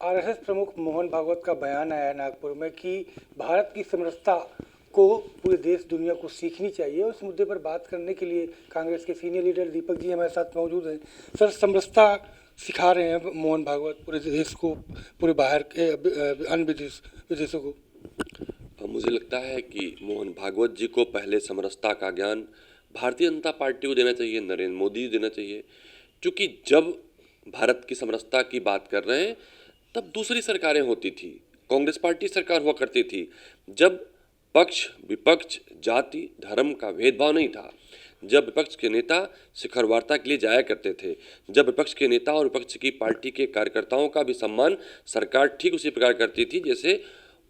RSS प्रमुख मोहन भागवत का बयान आया नागपुर में कि भारत की समरसता को पूरे देश दुनिया को सीखनी चाहिए। और इस मुद्दे पर बात करने के लिए कांग्रेस के सीनियर लीडर दीपक जी हमारे साथ मौजूद हैं। सर, समरसता सिखा रहे हैं मोहन भागवत पूरे देश को, पूरे बाहर के अन्य विदेशों को। मुझे लगता है कि मोहन भागवत जी को पहले समरसता का ज्ञान भारतीय जनता पार्टी को देना चाहिए, नरेंद्र मोदी को देना चाहिए। क्योंकि जब भारत की समरसता की बात कर रहे हैं तब दूसरी सरकारें होती थी, कांग्रेस पार्टी सरकार हुआ करती थी, जब पक्ष विपक्ष जाति धर्म का भेदभाव नहीं था, जब विपक्ष के नेता शिखर वार्ता के लिए जाया करते थे, जब विपक्ष के नेता और विपक्ष की पार्टी के कार्यकर्ताओं का भी सम्मान सरकार ठीक उसी प्रकार करती थी जैसे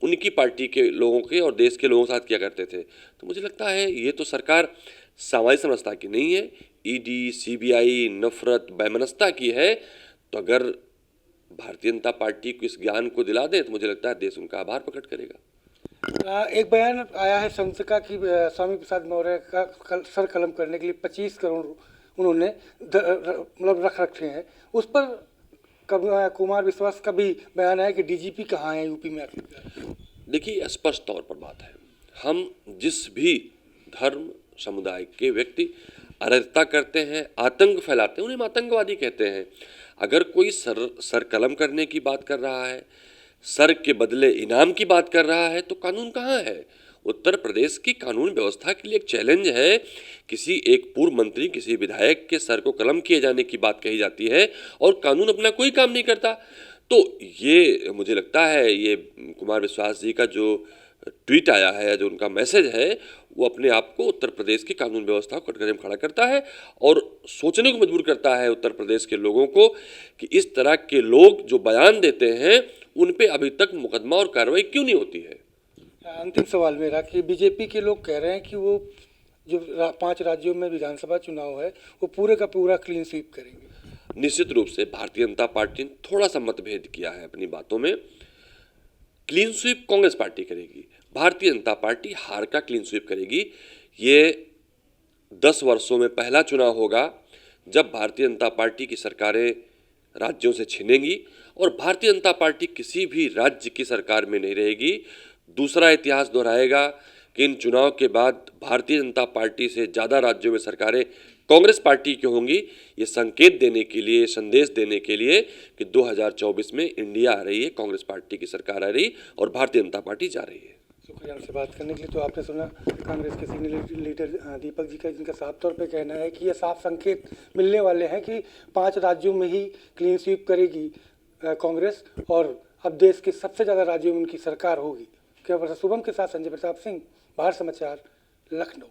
उनकी पार्टी के लोगों के और देश के लोगों के साथ किया करते थे। तो मुझे लगता है ये तो सरकार सामाजिक समरसता की नहीं है, ईडी सीबीआई नफरत वैमनस्यता की है। तो अगर भारतीय जनता पार्टी को इस ज्ञान को दिला दें तो मुझे लगता है देश उनका आभार प्रकट करेगा। एक बयान आया है संसद का कि स्वामी प्रसाद मौर्य का सर कलम करने के लिए 25 करोड़ उन्होंने मतलब रख रखे हैं। उस पर कुमार विश्वास का भी बयान है कि डीजीपी कहाँ है यूपी में आखिर। देखिए, स्पष्ट तौर पर बात है, हम जिस भी धर्म समुदाय के व्यक्ति अराजकता करते हैं, आतंक फैलाते हैं, उन्हें हम आतंकवादी कहते हैं। अगर कोई सर कलम करने की बात कर रहा है, सर के बदले इनाम की बात कर रहा है, तो कानून कहाँ है? उत्तर प्रदेश की कानून व्यवस्था के लिए एक चैलेंज है। किसी एक पूर्व मंत्री, किसी विधायक के सर को कलम किए जाने की बात कही जाती है और कानून अपना कोई काम नहीं करता। तो ये मुझे लगता है, ये कुमार विश्वास जी का जो ट्वीट आया है, जो उनका मैसेज है, वो अपने आप को उत्तर प्रदेश की कानून व्यवस्था को कटघरे में खड़ा करता है और सोचने को मजबूर करता है उत्तर प्रदेश के लोगों को कि इस तरह के लोग जो बयान देते हैं उन पे अभी तक मुकदमा और कार्रवाई क्यों नहीं होती है। अंतिम सवाल मेरा कि बीजेपी के लोग कह रहे हैं कि वो जो 5 राज्यों में विधानसभा चुनाव है वो पूरे का पूरा क्लीन स्वीप करेंगे। निश्चित रूप से भारतीय जनता पार्टी ने थोड़ा सा मतभेद किया है अपनी बातों में। क्लीन स्वीप कांग्रेस पार्टी करेगी, भारतीय जनता पार्टी हार का क्लीन स्वीप करेगी। ये 10 वर्षों में पहला चुनाव होगा जब भारतीय जनता पार्टी की सरकारें राज्यों से छिनेंगी और भारतीय जनता पार्टी किसी भी राज्य की सरकार में नहीं रहेगी। दूसरा इतिहास दोहराएगा कि इन चुनाव के बाद भारतीय जनता पार्टी से ज़्यादा राज्यों में सरकारें कांग्रेस पार्टी की होंगी। ये संकेत देने के लिए, संदेश देने के लिए कि 2024 में इंडिया आ रही है, कांग्रेस पार्टी की सरकार आ रही और भारतीय जनता पार्टी जा रही है। शुक्रिया हमसे बात करने के लिए। तो आपने सुना कांग्रेस के सीनियर लीडर दीपक जी का, जिनका साफ तौर पे कहना है कि ये साफ संकेत मिलने वाले हैं कि 5 राज्यों में ही क्लीन स्वीप करेगी कांग्रेस और अब देश के सबसे ज़्यादा राज्यों में उनकी सरकार होगी। क्या शुभम के साथ संजय प्रताप सिंह, बाहर समाचार, लखनऊ।